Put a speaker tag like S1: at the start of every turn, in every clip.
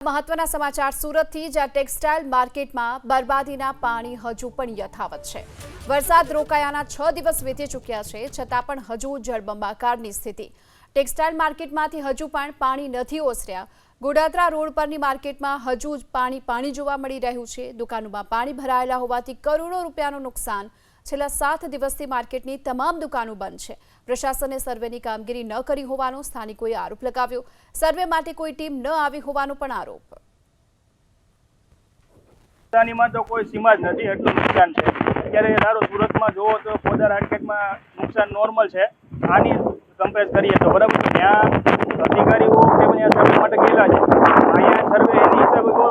S1: મહત્વના સમાચાર સુરતથી, જ્યાં ટેક્સટાઇલ માર્કેટમાં બરબાદીના પાણી હજુ પણ યથાવત છે। વરસાદ રોકાયાના 6 દિવસ વીતી ચૂક્યા છે, છતાં પણ હજુ જળબંબાકારની સ્થિતિ। ટેક્સટાઇલ માર્કેટમાંથી હજુ પણ પાણી નથી ઓસર્યા। ગોડાદરા રોડ પરની માર્કેટમાં હજુ પાણી જોવા મળી રહ્યું છે। દુકાનોમાં પાણી ભરાયેલા હોવાથી કરોડો રૂપિયાનું નુકસાન। છેલ્લા 7 દિવસથી માર્કેટની તમામ દુકાનો બંધ છે। પ્રશાસને સર્વેની કામગીરી ન કરી હોવાનો સ્થાનિકોએ આરોપ લગાવ્યો। સર્વે માટે કોઈ ટીમ ન આવી હોવાનો પણ આરોપ।
S2: નુકસાનીમાં તો કોઈ સીમા જ નથી, એટલું નુકસાન છે। અત્યારે ધારો સુરતમાં જોવો તો પોદાર માર્કેટમાં નુકસાન નોર્મલ છે, આની કમ્પેર કરીએ તો બરાબર। ત્યાં અધિકારીઓ કે ત્યાં સર્વે માટે ગયેલા છે, અહીંયા સર્વે એની હિસાબે કરો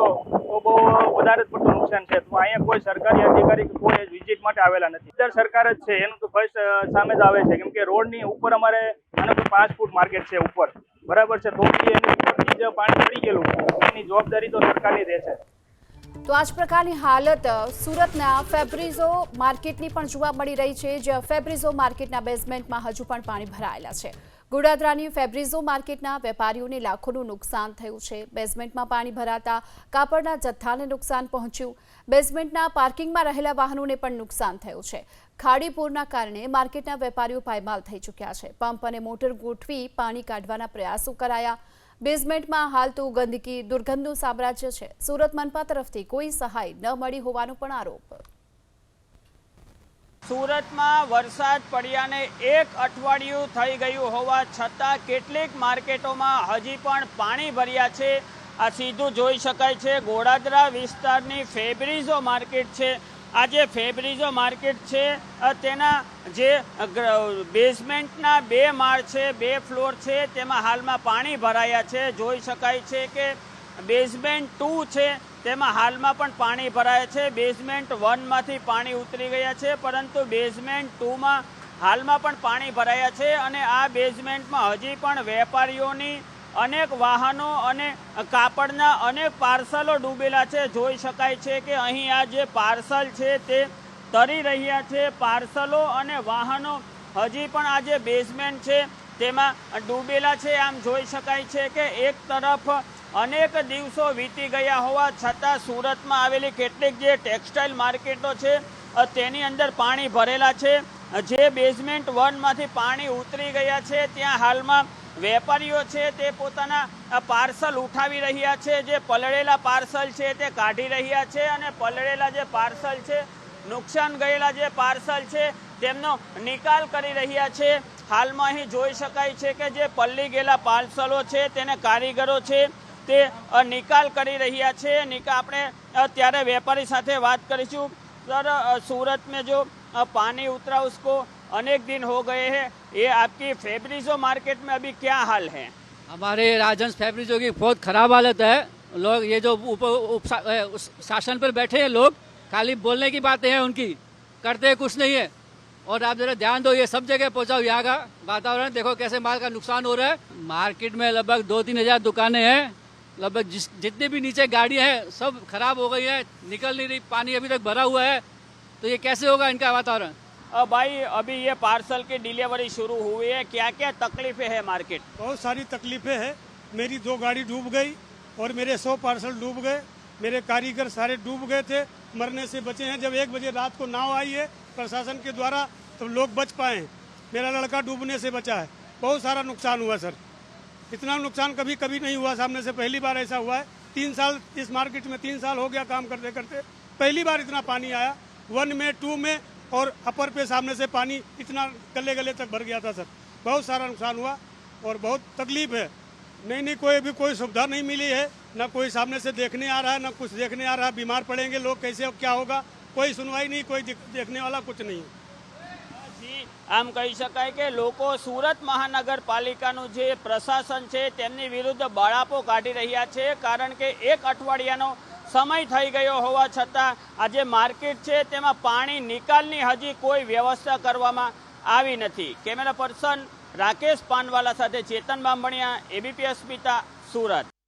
S2: તો બહુ વધારે જ પડતું નુકસાન છે। તો અહીંયા કોઈ સરકારી અધિકારી કે કોઈ વિઝિટ માટે આવેલા નથી। દર સરકાર જ છે એનું તો ફર્સ્ટ સામે જ આવે છે, કેમ કે રોડની ઉપર અમારે આનો તો 5 ફૂટ માર્કેટ છે ઉપર, બરાબર છે। તો એની ઉપરથી જ પાણી પડી ગયેલું, એની જવાબદારી તો સરકારની રહેશે।
S1: તો આ જ પ્રકારની હાલત સુરતના ફેબ્રિઝો માર્કેટની પણ જોવા મળી રહી છે, જ્યાં ફેબ્રિઝો માર્કેટના બેઝમેન્ટમાં હજુ પણ પાણી ભરાયેલા છે। ગોડાદરાની ફેબ્રિઝો માર્કેટના વેપારીઓને લાખોનું નુકસાન થયું છે। બેઝમેન્ટમાં પાણી ભરાતા કાપડના જથ્થાને નુકસાન પહોંચ્યું। બેઝમેન્ટના પાર્કિંગમાં રહેલા વાહનોને પણ નુકસાન થયું છે। ખાડી પૂરના કારણે માર્કેટના વેપારીઓ પાયમાલ થઈ ચૂક્યા છે। પંપ અને મોટર ગોઠવી પાણી કાઢવાના પ્રયાસો કરાયા। બેઝમેન્ટમાં હાલ તો ગંદકી દુર્ગંધનું સામ્રાજ્ય છે। સુરત મનપા તરફથી કોઈ સહાય ન મળી હોવાનો પણ આરોપ।
S3: સુરતમાં વરસાદ પડ્યાને 1 અઠવાડિયું થઈ ગયું હોવા છતાં કેટલીક માર્કેટોમાં હજી પણ પાણી ભર્યા છે। આ સીધું જોઈ શકાય છે, ગોડાદરા વિસ્તારની ફેબ્રિઝો માર્કેટ છે। આ જે ફેબ્રિઝો માર્કેટ છે તેના જે બેઝમેન્ટના 2 માળ છે, 2 ફ્લોર છે, તેમાં હાલમાં પાણી ભરાયા છે। જોઈ શકાય છે કે બેઝમેન્ટ 2 છે તેમાં હાલમાં પણ પાણી ભરાયા છે। બેઝમેન્ટ 1માંથી પાણી ઉતરી ગયા છે, પરંતુ બેઝમેન્ટ 2માં હાલમાં પણ પાણી ભરાયા છે। અને આ બેઝમેન્ટમાં હજી પણ વેપારીઓની અનેક વાહનો અને કાપડના અનેક પાર્સલો ડૂબેલા છે। જોઈ શકાય છે કે અહીં આ જે પાર્સલ છે તે તરી રહ્યા છે। પાર્સલો અને વાહનો હજી પણ આ જે બેઝમેન્ટ છે તેમાં ડૂબેલા છે। આમ જોઈ શકાય છે કે એક તરફ અનેક દિવસો વીતી ગયા હોવા છતાં સુરતમાં આવેલી કેટલીક જે ટેક્સટાઇલ માર્કેટો છે તેની અંદર પાણી ભરેલા છે। જે બેઝમેન્ટ 1માંથી પાણી ઉતરી ગયા છે ત્યાં હાલમાં વેપારીઓ છે તે પોતાના પાર્સલ ઉઠાવી રહ્યા છે। જે પલળેલા પાર્સલ છે તે કાઢી રહ્યા છે અને પલળેલા જે પાર્સલ છે, નુકસાન ગયેલા જે પાર્સલ છે તેમનો નિકાલ કરી રહ્યા છે। હાલમાં અહીં જોઈ શકાય છે કે જે પલળી ગયેલા પાર્સલો છે તેને કારીગરો છે તે નિકાલ કરી રહ્યા છે। આપણે ત્યારે વેપારી સાથે વાત કરીશું। सर, सूरत में जो पानी उतरा उसको अनेक दिन हो गए हैं, ये आपकी फैब्रिज़ो मार्केट में अभी क्या हाल है?
S4: हमारे राजहंस फैब्रिज़ो की बहुत ख़राब हालत है। लोग ये जो ऊपर शासन पर बैठे हैं लोग, खाली बोलने की बातें हैं उनकी, करते कुछ नहीं है। और आप ज़रा ध्यान दो, ये सब जगह पहुँचाओ। यहाँ का वातावरण देखो कैसे माल का नुकसान हो रहा है। मार्केट में लगभग 2-3 हज़ार दुकानें हैं, लगभग जितने भी नीचे गाड़ियाँ हैं सब खराब हो गई है, निकल नहीं रही, पानी अभी तक भरा हुआ है। तो ये कैसे होगा इनका वातावरण?
S3: भाई, अभी ये पार्सल की डिलीवरी शुरू हुई है, क्या क्या तकलीफें हैं मार्केट?
S5: बहुत सारी तकलीफें हैं। मेरी 2 गाड़ी डूब गई और मेरे 100 पार्सल डूब गए। मेरे कारीगर सारे डूब गए थे, मरने से बचे हैं। जब 1 बजे रात को नाव आई है प्रशासन के द्वारा तो लोग बच पाए हैं। मेरा लड़का डूबने से बचा है। बहुत सारा नुकसान हुआ सर, इतना नुकसान कभी कभी नहीं हुआ। सामने से पहली बार ऐसा हुआ है। 3 साल इस मार्केट में 3 साल हो गया काम करते करते, पहली बार इतना पानी आया। 1 में 2 में और अपर पे सामने से पानी इतना गले गले तक भर गया था सर। बहुत सारा नुकसान हुआ और बहुत तकलीफ है। नहीं कोई सुविधा नहीं मिली है, ना कोई सामने से देखने आ रहा है, ना कुछ देखने आ रहा है। बीमार पड़ेंगे लोग, कैसे क्या होगा, कोई सुनवाई नहीं, कोई देखने वाला कुछ नहीं।
S3: આમ કહી શકાય કે લોકો સુરત મહાનગરપાલિકાનું જે પ્રશાસન છે તેમની વિરુદ્ધ બળાપો કાઢી રહ્યા છે, કારણ કે 1 અઠવાડિયાનો સમય થઈ ગયો હોવા છતાં આ જે માર્કેટ છે તેમાં પાણી નિકાલની હજી કોઈ વ્યવસ્થા કરવામાં આવી નથી। કેમેરા પર્સન રાકેશ પાનવાલા સાથે ચેતન બામણિયા, ABP અસ્મિતા, સુરત।